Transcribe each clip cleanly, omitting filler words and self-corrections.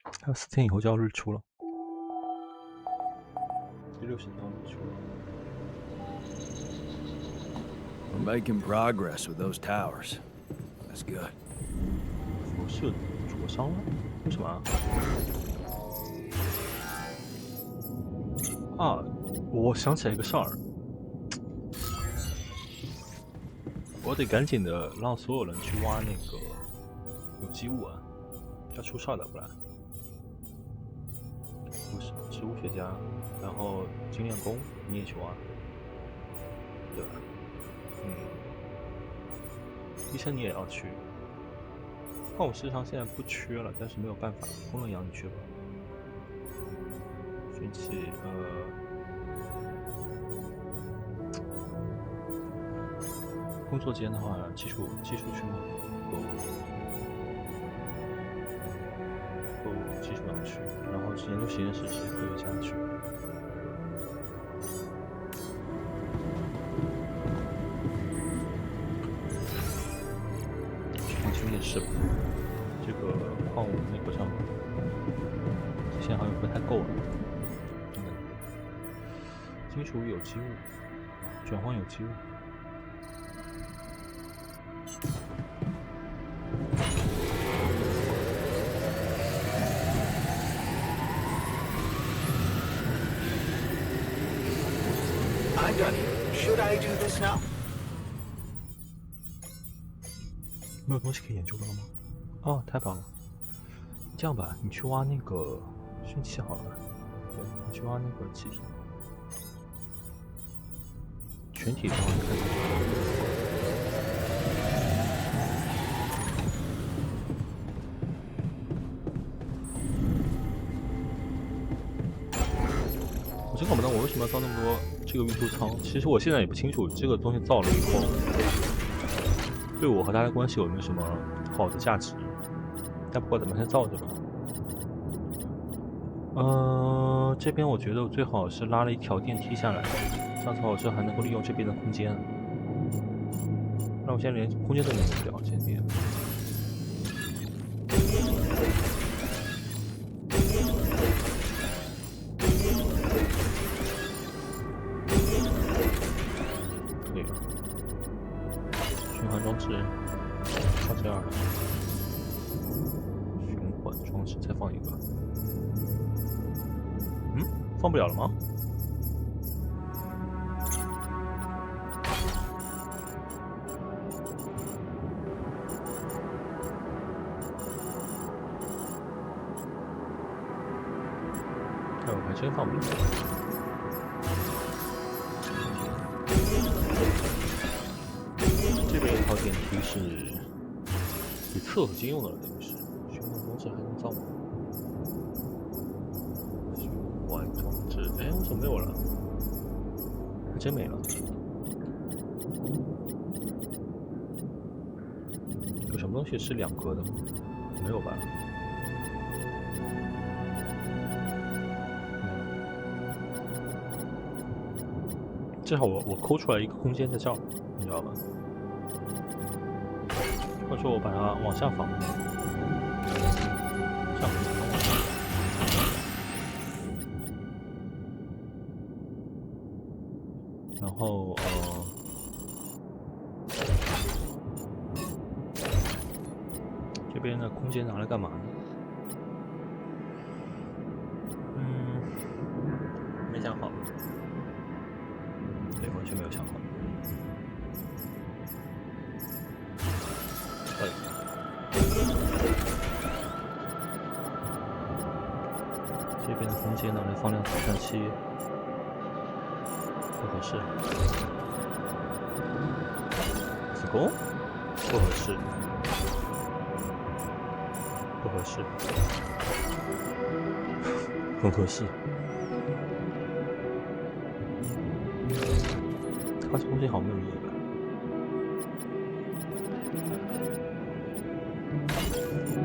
还有4天以后就要日出了，第60天要日出了。We're making progress with those towers. That's good. 辐射灼伤了？为什么啊？啊，我想起来一个事儿，我得赶紧的让所有人去挖那个有机物啊，要出事儿的，不然。不是植物学家，然后精炼工你也去挖，对吧？医生你也要去。矿物市场现在不缺了，但是没有办法，工人养你去吧。运气，工作间的话，技术区吗？不技术要去，然后研究实验室是科学家去。去面试吧。这个矿物那个上，现在好像不太够了。金属有机物，转换有机物。I'm done here. Should I do this now? 没有东西可以研究的了吗？哦，太棒了！这样吧，你去挖那个熏气好了。对，你去挖那个气体，全体当然可以。我真搞不懂我为什么要造那么多这个运输舱。其实我现在也不清楚这个东西造了以后，对我和他的关系有没有什么好的价值。但不管怎么先造着吧。这边我觉得我最好是拉了一条电梯下来，这样子我这还能够利用这边的空间。那我现在连空间都用不了，这边。可以了。循环装置放这儿了。循环装置再放一个。放不了了吗？哎，我还真放不了。这边一套电梯是给测核心用的了，等于是循环装置还能造吗？循环装置，哎，为什么没有了？还真没了。有什么东西是2格的吗？没有吧？至少我抠出来一个空间在这儿，你知道吧？或者说我把它往下放，这样子往下。然后这边的空间拿来干嘛呢？没想好。对，完全没有想好。对。这边的空间拿来放辆导弹器，不合适。子宫不合适，不合适，很合适。它这东西好没有意义吧？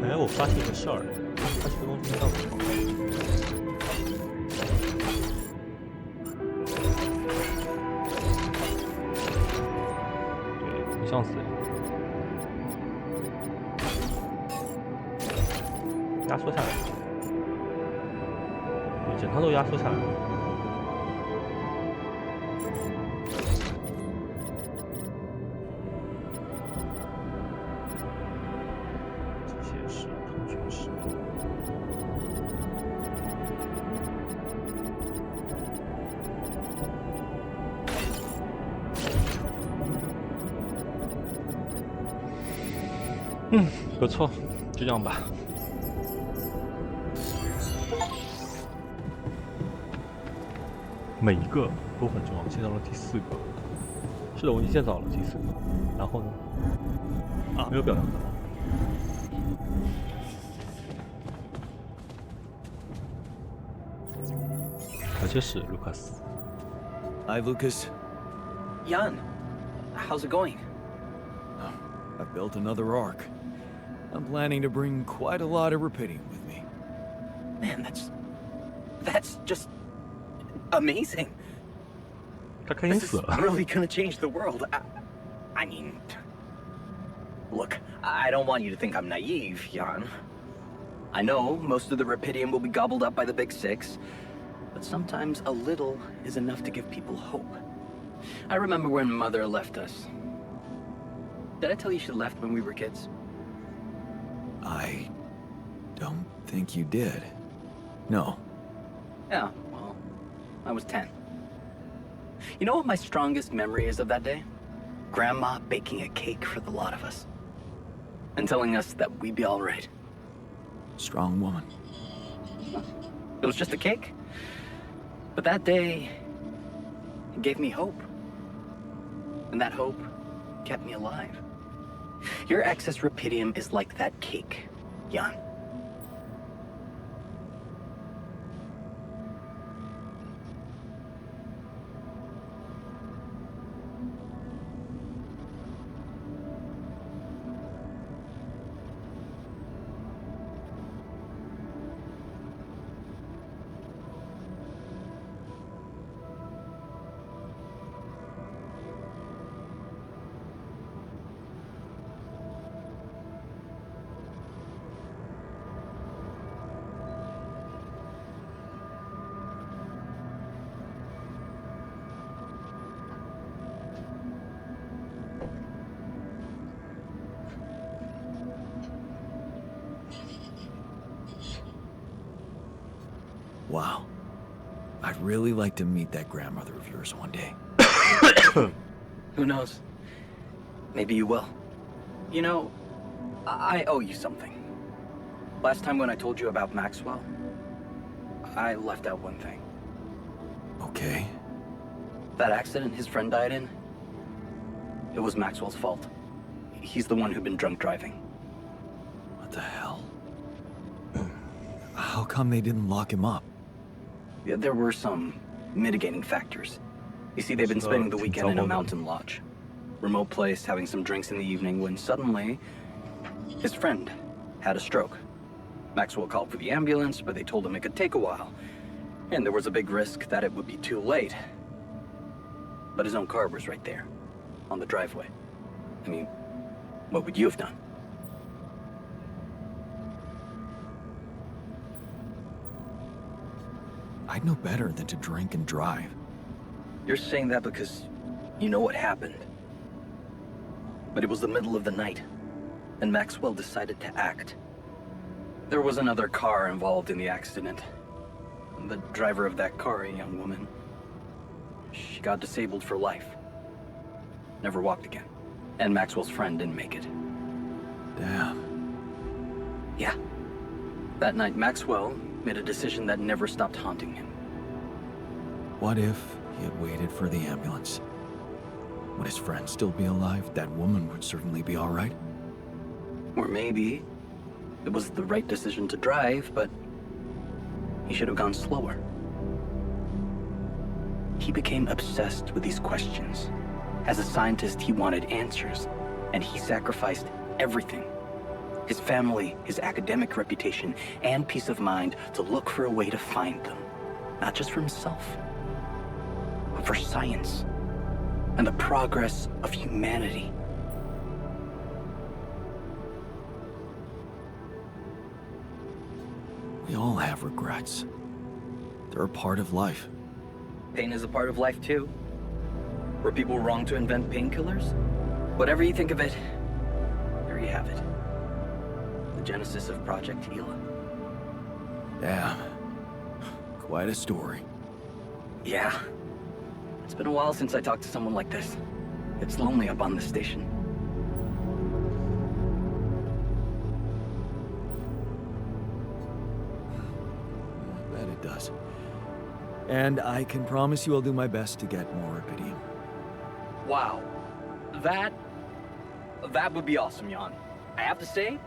哎，我发现一个事儿，它这个东西叫什么？对，不像死。压缩下来。整趟都压缩下来了。机械师、通讯师。不错，就这样吧。每一个都很重要，建造了第4个。是的，我已经建造了第4个。然后呢？啊，没有表扬的。而且是卢卡斯。Hi, Lucas. Jan, how's it going? I built another ark. I'm planning to bring quite a lot of rupidium with me. Man, that's just amazing. 他开心 This 死 is 了。 really gonna change the world. I mean, look, I don't want you to think I'm naive, Jan. I know most of the rupidium will be gobbled up by the big 6, but sometimes a little is enough to give people hope. I remember when Mother left us. Did I tell you she left when we were kids? I don't think you did. No. Yeah, well, I was 10. You know what my strongest memory is of that day? Grandma baking a cake for the lot of us. And telling us that we'd be all right. Strong woman. It was just a cake. But that day, it gave me hope. And that hope kept me alive. Your excess rupidium is like that cake, Jan. Wow. I'd really like to meet that grandmother of yours one day. Who knows? Maybe you will. You know, I owe you something. Last time when I told you about Maxwell, I left out one thing. Okay. That accident his friend died in, it was Maxwell's fault. He's the one who'd been drunk driving. What the hell? How come they didn't lock him up? Yeah, there were some mitigating factors. You see, they've been spending the weekend in a mountain lodge. Remote place, having some drinks in the evening, when suddenly, his friend had a stroke. Maxwell called for the ambulance, but they told him it could take a while. And there was a big risk that it would be too late. But his own car was right there, on the driveway. I mean, what would you have done? I'd know better than to drink and drive. You're saying that because you know what happened. But it was the middle of the night, and Maxwell decided to act. There was another car involved in the accident. The driver of that car, a young woman, she got disabled for life. Never walked again. And Maxwell's friend didn't make it. Damn. Yeah. That night, Maxwell made a decision that never stopped haunting him. What if he had waited for the ambulance? Would his friend still be alive? That woman would certainly be all right. Or maybe it was the right decision to drive, but he should have gone slower. He became obsessed with these questions. As a scientist, he wanted answers, and he sacrificed everything. His family, his academic reputation, and peace of mind to look for a way to find them. Not just for himself, but for science and the progress of humanity. We all have regrets. They're a part of life. Pain is a part of life too. Were people wrong to invent painkillers? Whatever you think of it, there you have it. The genesis of Project Gila. Damn. Quite a story. Yeah. It's been a while since I talked to someone like this. It's lonely up on the station. I bet it does. And I can promise you I'll do my best to get more Iridium. Wow. That would be awesome, Jan. I have to say,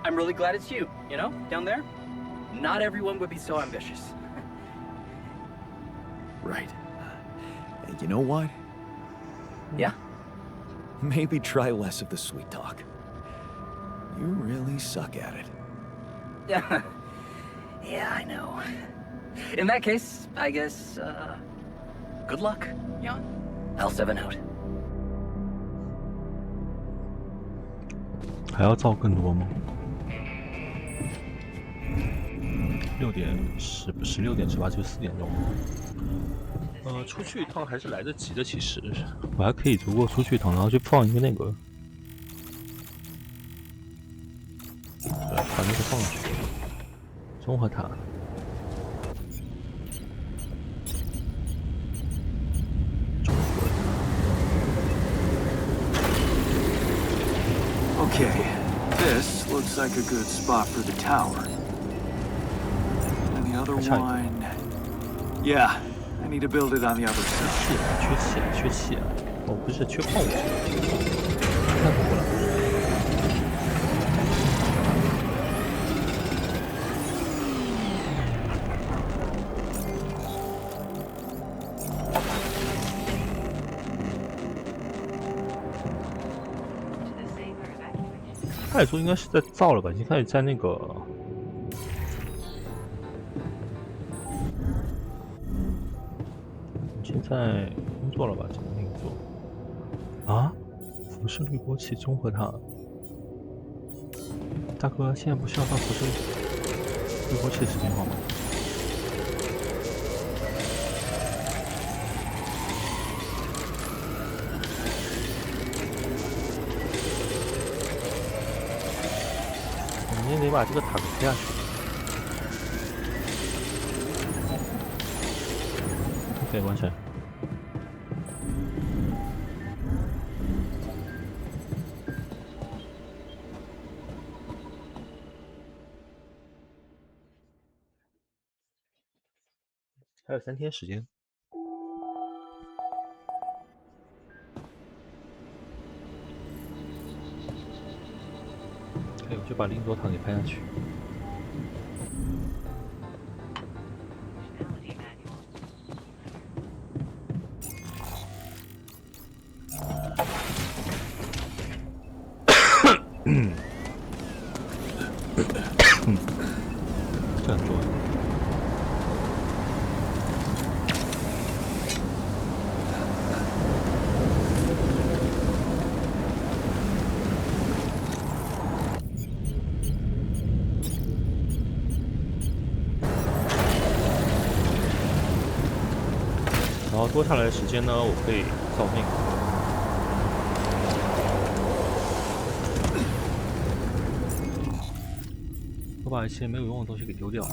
I'm really glad it's you, you know, down there. Not everyone would be so ambitious. Right. You know what? Yeah? Maybe try less of the sweet talk. You really suck at it. Yeah, I know. In that case, I guess, good luck, Jan. L7 out. 还要造更多吗？6点16点18就4点钟。出去一趟还是来得及的，其实我还可以足够出去一趟，然后去放一个那个，对，把那个放去综合塔。Okay, this looks like a good spot for the tower. And the other one... Yeah, I need to build it on the other side. 缺气，哦，不是缺矿物质，太苦了。按理说应该是在造了吧，已经开始在那个。现在工作了吧？这个工作啊，辐射滤波器综合塔。大哥，现在不需要上辐射滤波器的视频好吗？我们也得把这个塔给推下去。OK， 完成。还有3天时间。OK， 我就把另一座塔给拍下去。这样做。然后多下来的时间呢，我可以造那个。我把一些没有用的东西给丢掉，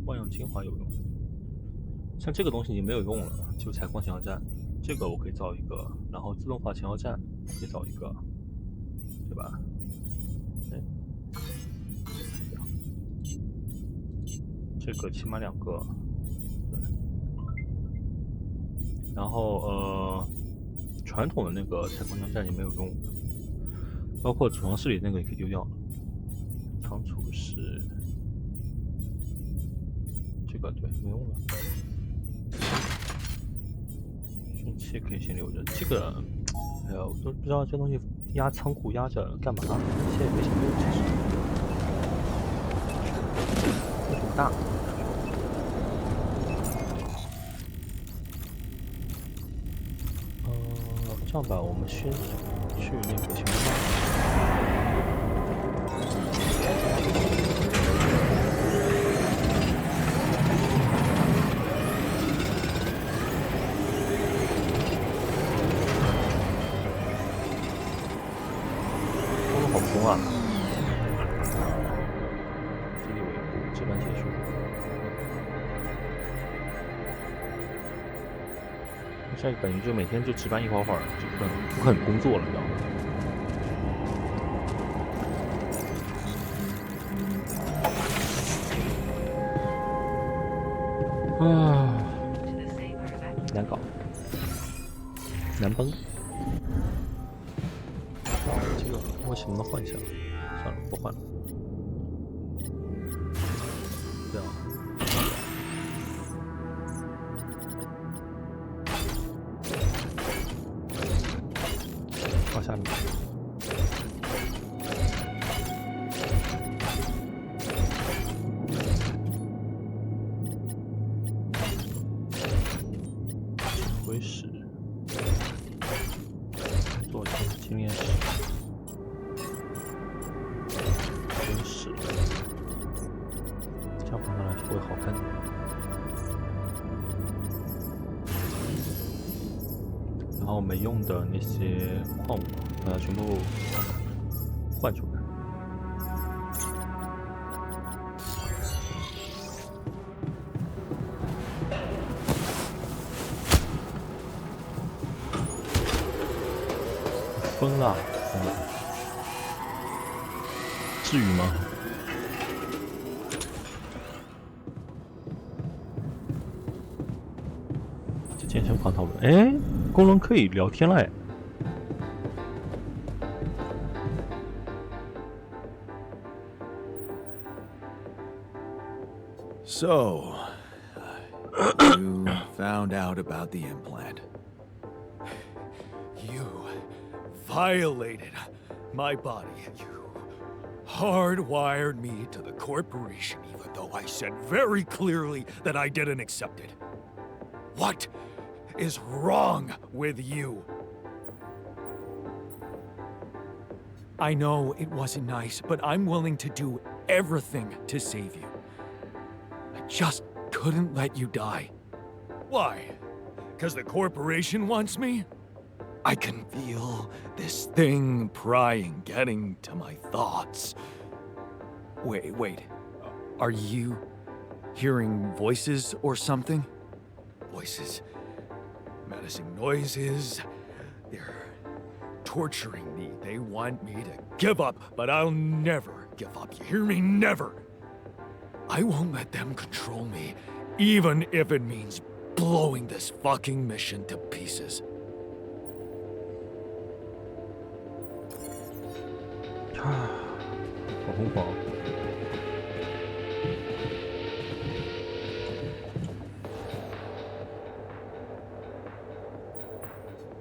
万用精华有用。像这个东西已经没有用了，就采矿前要站，这个我可以造一个，然后自动化前要站可以造一个，对吧？对，这个起码2个，对。然后传统的那个采矿前站也没有用的，包括储藏室里那个也可以丢掉。仓储是这个，对，没用了。运气可以先留着，这个，哎呀，我都不知道这东西压仓库压着干嘛，现在也没什么用，其实。这挺大。这样吧，我们先去那个前方。现在等于就每天就值班一会儿，就不可能工作了，你知道吗？啊，难搞，难崩。这个我什么都换一下，算了，不换了。这样。到下面。回使，做经验使，回使，这样换上来是会好看的。然后没用的那些矿物，把它全部换出来。疯了，疯了，至于吗？这健身房讨论，哎，工人可以聊天了哎。So, you found out about the implant. You violated my body. You hardwired me to the corporation, even though I said very clearly that I didn't accept it. What is wrong with you? I know it wasn't nice, but I'm willing to do everything to save you. I just couldn't let you die. Why? Because the corporation wants me? I can feel this thing prying, getting to my thoughts. Wait. Are you hearing voices or something? Voices. Menacing noises. They're torturing me. They want me to give up, but I'll never give up. You hear me? Never. I won't let them control me, even if it means blowing this fucking mission to pieces. 好疯狂。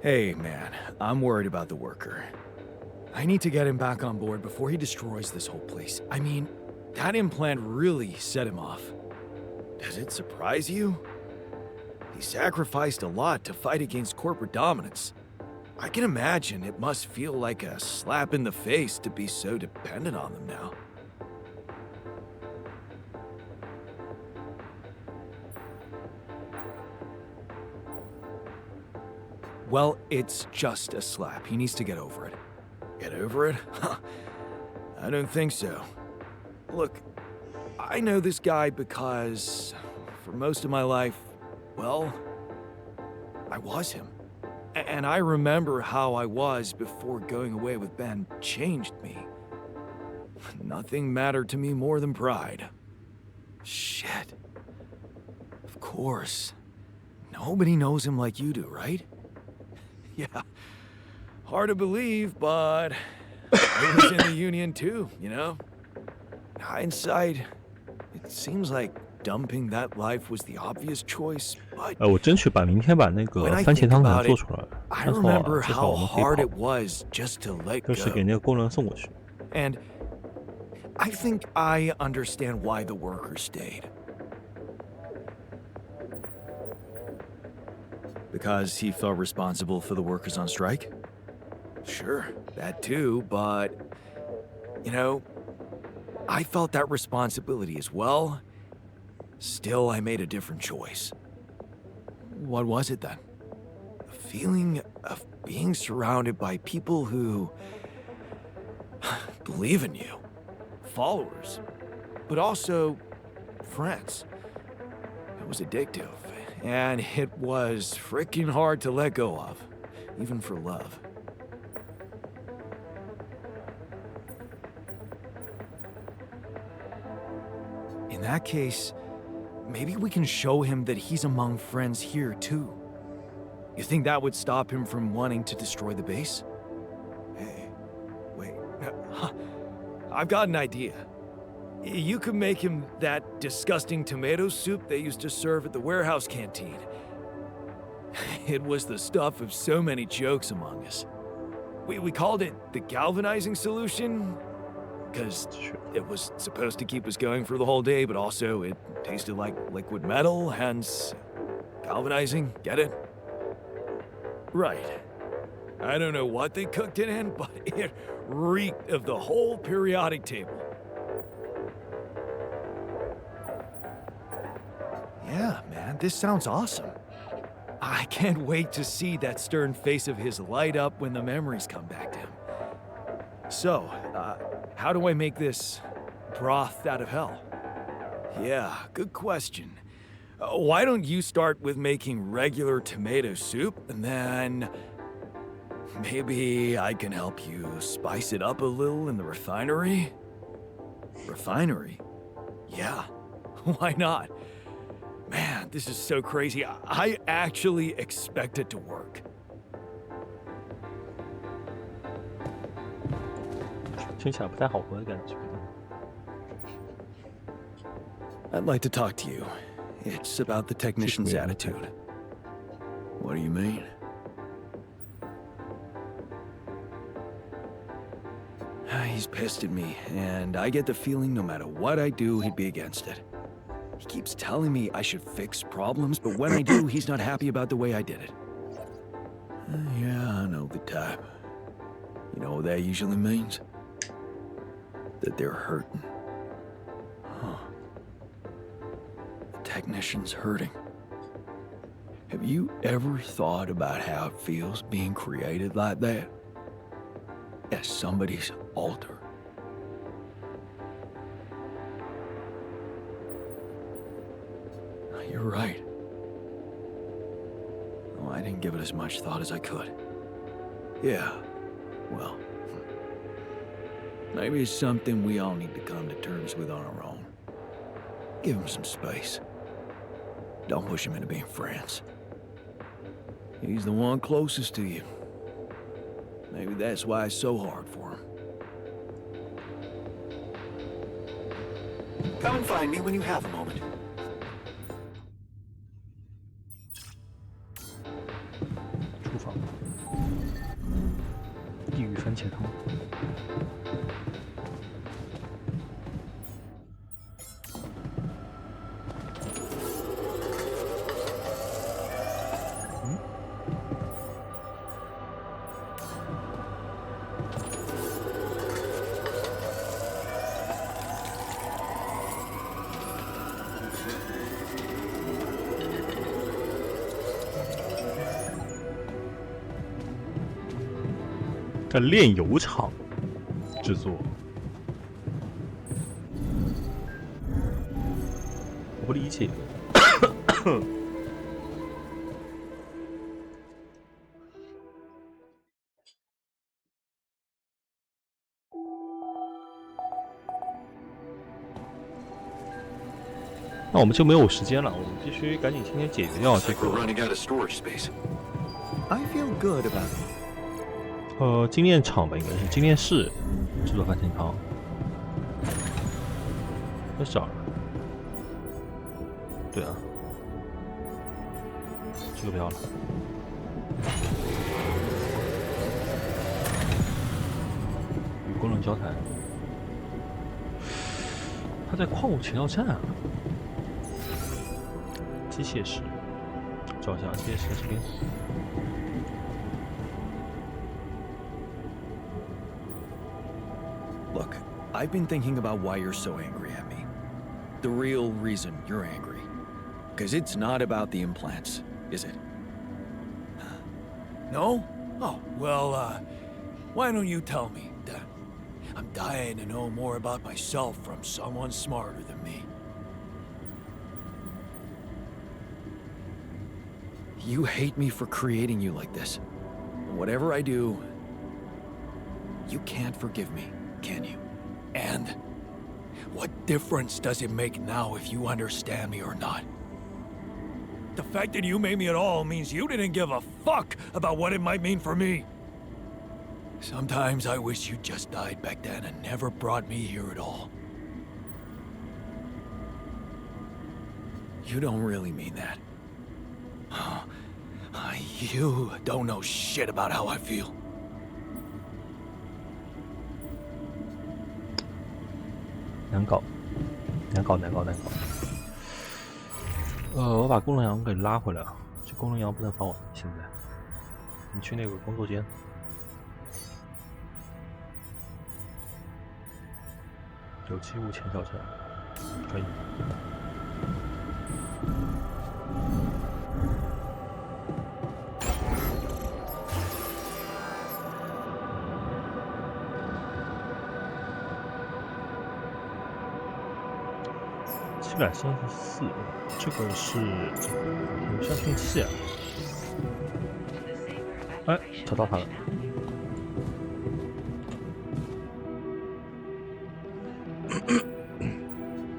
Hey, man, I'm worried about the worker. I need to get him back on board before he destroys this whole place. I mean, that implant really set him off. Does it surprise you? He sacrificed a lot to fight against corporate dominance. I can imagine it must feel like a slap in the face to be so dependent on them now. Well, it's just a slap. He needs to get over it. Get over it? Huh. I don't think so. Look, I know this guy because for most of my life, well, I was him. And I remember how I was before going away with Ben changed me. Nothing mattered to me more than pride. Shit. Of course. Nobody knows him like you do, right? Yeah. Hard to believe, but I was in the union too, you know? In hindsight, it seems like dumping that life was the obvious choice, but 我争取把明天把那个 when I 番茄 think 汤 about 做 it, 出来， I 但是 remember 至少 how 我们可以 hard it 跑， was just to let 就是给 go. 那个工人送过去。 And I think I understand why the workers stayed. Because he felt responsible for the workers on strike? Sure, that too, but, you know, I felt that responsibility as well. Still, I made a different choice. What was it then? The feeling of being surrounded by people who believe in you. Followers. But also friends. It was addictive. and it was freaking hard to let go of, even for love. In that case, maybe we can show him that he's among friends here too. You think that would stop him from wanting to destroy the base? Hey, wait. I've got an idea. You could make him that disgusting tomato soup they used to serve at the warehouse canteen. It was the stuff of so many jokes among us. We called it the galvanizing solution, because it was supposed to keep us going for the whole day, but also it tasted like liquid metal, hence galvanizing, get it? Right. I don't know what they cooked it in, but it reeked of the whole periodic table. Yeah, man, this sounds awesome. I can't wait to see that stern face of his light up when the memories come back to him. So, how do I make this broth out of hell? Yeah, good question. Why don't you start with making regular tomato soup, and then maybe I can help you spice it up a little in the refinery? Refinery? Yeah, why not? Man, this is so crazy. I actually expect it to work. 听起来不太好喝的感觉。I'd like to talk to you. It's about the technician's attitude. What do you mean? He's pissed at me, and I get the feeling no matter what I do, he'd be against it. He keeps telling me I should fix problems, but when I do, he's not happy about the way I did it. Yeah, I know the type. You know what that usually means? That they're hurting. Huh. The technician's hurting. Have you ever thought about how it feels being created like that? As somebody's altar. You're right. Oh, I didn't give it as much thought as I could. Yeah, well, maybe it's something we all need to come to terms with on our own. Give him some space. Don't push him into being friends. He's the one closest to you. Maybe that's why it's so hard for him. Come and find me when you have a moment. 厨房，地狱番茄汤。在炼油厂制作，我不理解。那我们就没有时间了，我们必须赶紧今天解决掉这个。I feel good about it. 精炼厂吧，应该是精炼室制作番茄汤。在这儿。对啊，这个不要了。与工人交谈。他在矿物前要站啊。机械室，找一下机械室在这边。Look, I've been thinking about why you're so angry at me. The real reason you're angry. Because it's not about the implants, is it? No? Oh, well, why don't you tell me? I'm dying to know more about myself from someone smarter than me. You hate me for creating you like this. Whatever I do, you can't forgive me, can you? And what difference does it make now if you understand me or not? The fact that you made me at all means you didn't give a fuck about what it might mean for me. Sometimes I wish you just died back then and never brought me here at all. You don't really mean that. You don't know shit about how I feel. 难搞，难搞，难搞，难搞。我把功能羊给拉回来了，这功能羊不能放我现在。你去那个工作间。975前小镇，可以。734，这个是有效定器啊！哎，找到它了。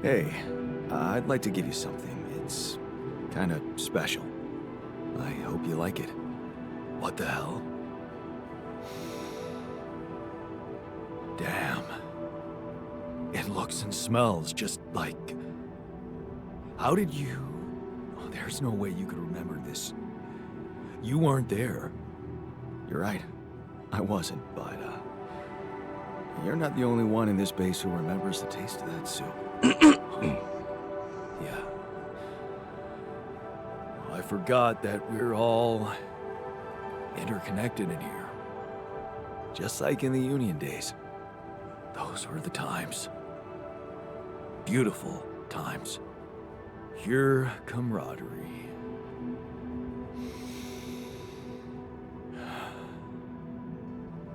Hey, I'd like to give you something. It's kind of special. I hope you like it. What the hell? Damn. It looks and smells just like... How did you... Oh, there's no way you could remember this. You weren't there. You're right. I wasn't, but, you're not the only one in this base who remembers the taste of that soup. Yeah. Well, I forgot that we're all interconnected in here. Just like in the Union days. Those were the times. Beautiful times. Pure camaraderie.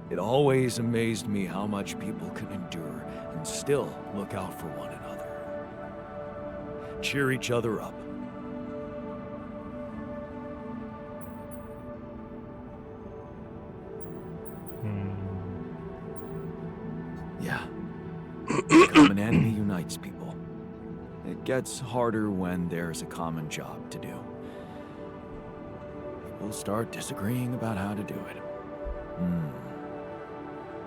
It always amazed me how much people can endure and still look out for one another. Cheer each other up. Yeah. A common enemy unites people. It gets harder when there's a common job to do. People start disagreeing about how to do it.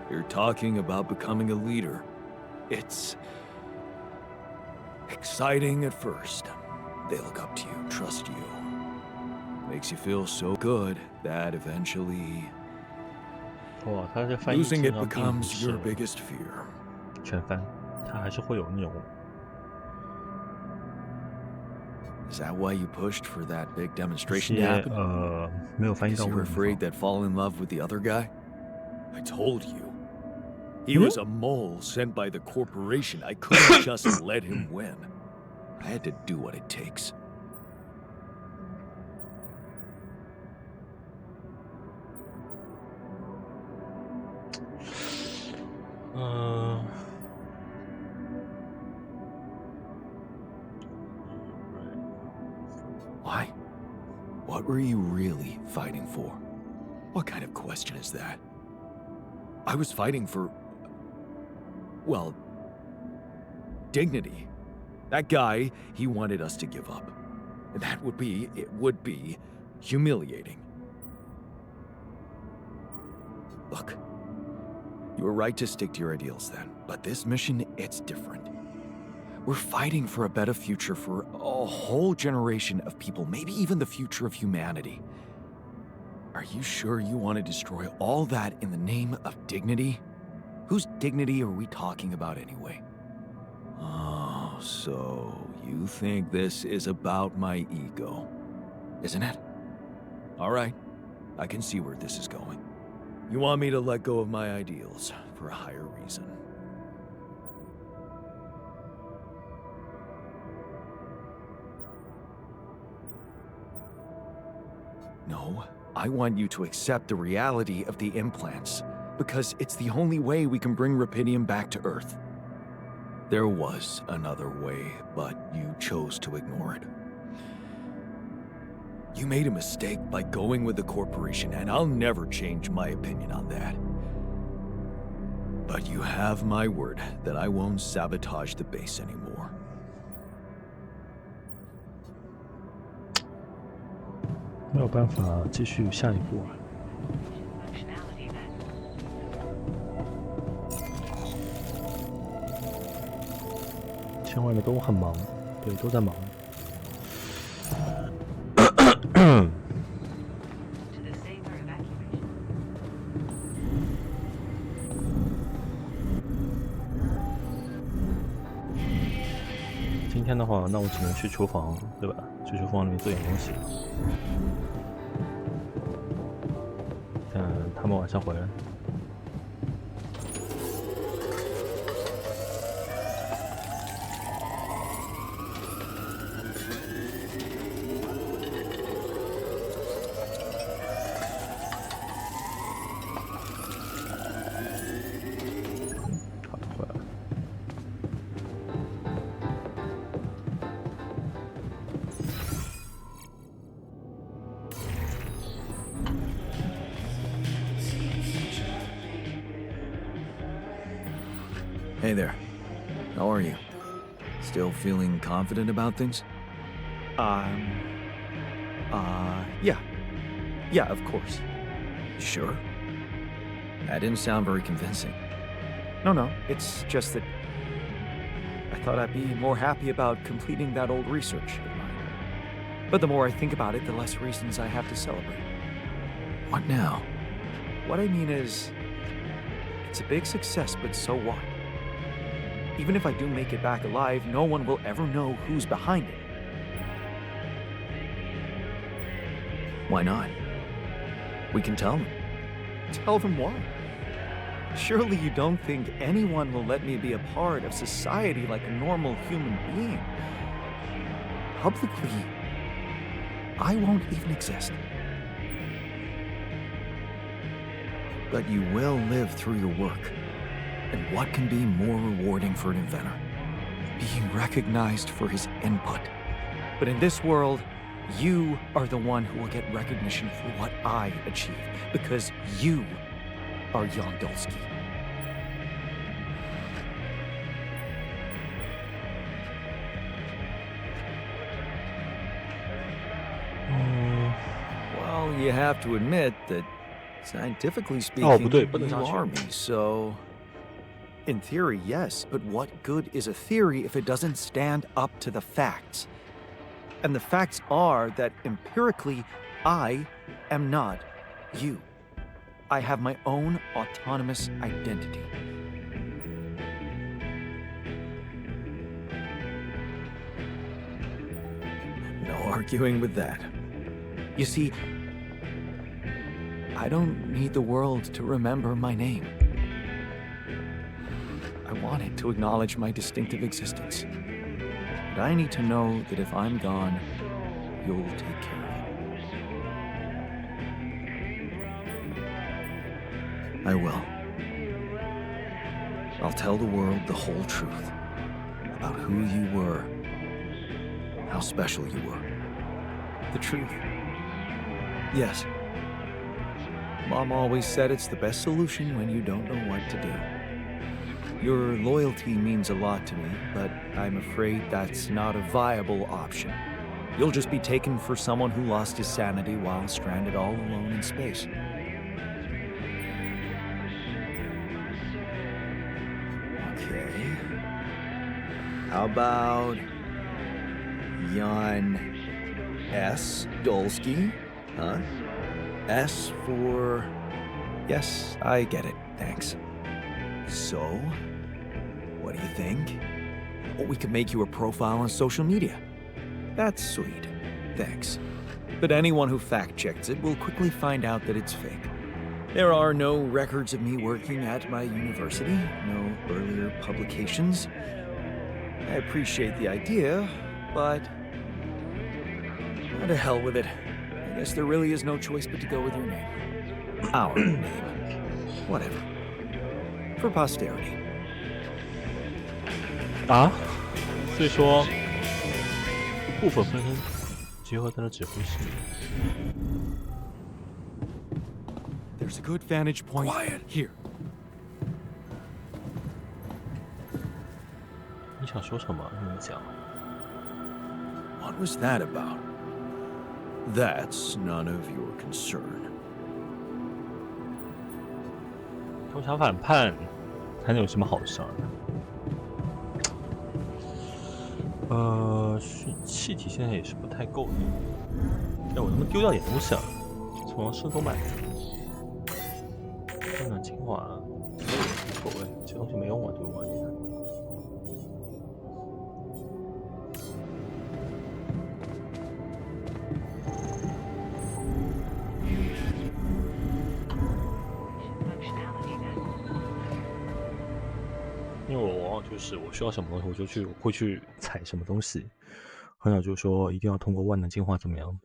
You're talking about becoming a leader. It's exciting at first. They look up to you, trust you. Makes you feel so good that eventually 哇，它这翻译 losing 经 it 常并不 becomes 是 your biggest fear. 全翻，它还是会有那种 Is that why you pushed for that big 一 demonstration to 些 happen? 没有翻译 Because 到 you 位 were 的地 afraid 方。 that fall in love with the other guy? I told you. He was a mole sent by the corporation. I couldn't just let him win. I had to do what it takes. Why? What were you really fighting for? What kind of question is that? I was fighting for... well... dignity. That guy, he wanted us to give up. And that would be... it would be... humiliating. Look, you were right to stick to your ideals then, but this mission, it's different. We're fighting for a better future for a whole generation of people, maybe even the future of humanity. Are you sure you want to destroy all that in the name of dignity? Whose dignity are we talking about anyway? Oh, so you think this is about my ego, isn't it? All right, I can see where this is going. You want me to let go of my ideals for a higher reason. No, I want you to accept the reality of the implants, because it's the only way we can bring Rapidium back to Earth. There was another way, but you chose to ignore it. You made a mistake by going with the corporation, and I'll never change my opinion on that. But you have my word that I won't sabotage the base anymore. 没有办法继续下一步啊。天外面都很忙，对，都在忙。今天的话，那我只能去厨房，对吧？去厨房里面做点东西。等他们晚上回来。好的，回来了。Hey there. How are you? Still feeling confident about things? Yeah. Yeah, of course. Sure? That didn't sound very convincing. No, it's just that I thought I'd be more happy about completing that old research of mine. But the more I think about it, the less reasons I have to celebrate. What now? What I mean is, it's a big success, but so what? Even if I do make it back alive, no one will ever know who's behind it. Why not? We can tell them. Tell them what? Surely you don't think anyone will let me be a part of society like a normal human being? Publicly, I won't even exist. But you will live through your work. And what can be more rewarding for an inventor? Being recognized for his input. But in this world, you are the one who will get recognition for what I achieve, because you are Jan Dolsky. Well, you have to admit that scientifically speaking, 不对，不能 you 上去。 are me, so... In theory, yes, but what good is a theory if it doesn't stand up to the facts? And the facts are that empirically, I am not you. I have my own autonomous identity. No arguing with that. You see, I don't need the world to remember my name. I want it to acknowledge my distinctive existence. But I need to know that if I'm gone, you'll take care of it. I will. I'll tell the world the whole truth about who you were, how special you were. The truth. Yes. Mom always said it's the best solution when you don't know what to do. Your loyalty means a lot to me, but I'm afraid that's not a viable option. You'll just be taken for someone who lost his sanity while stranded all alone in space. Okay. How about Jan S. Dolsky? Huh? S for... Yes, I get it. Thanks. So, what do you think? Well, we could make you a profile on social media. That's sweet. Thanks. But anyone who fact-checks it will quickly find out that it's fake. There are no records of me working at my university, no earlier publications. I appreciate the idea, but... to hell with it. I guess there really is no choice but to go with your name. Our name. Whatever. For posterity. 啊，所以说部分分身结合他的指挥系统。There's a good vantage point. Quiet here. 你想说什么？你讲。What was that about? That's none of your concern. 偷小反叛，还能有什么好事儿？气体现在也是不太够的。哎，我能不能丢掉点东西啊？从圣都买的。这呢，精华无所谓，这东西没用啊，对我而言。因为我往往就是我需要什么东西，我就会去采什么东西，很少就是说一定要通过万能进化怎么样。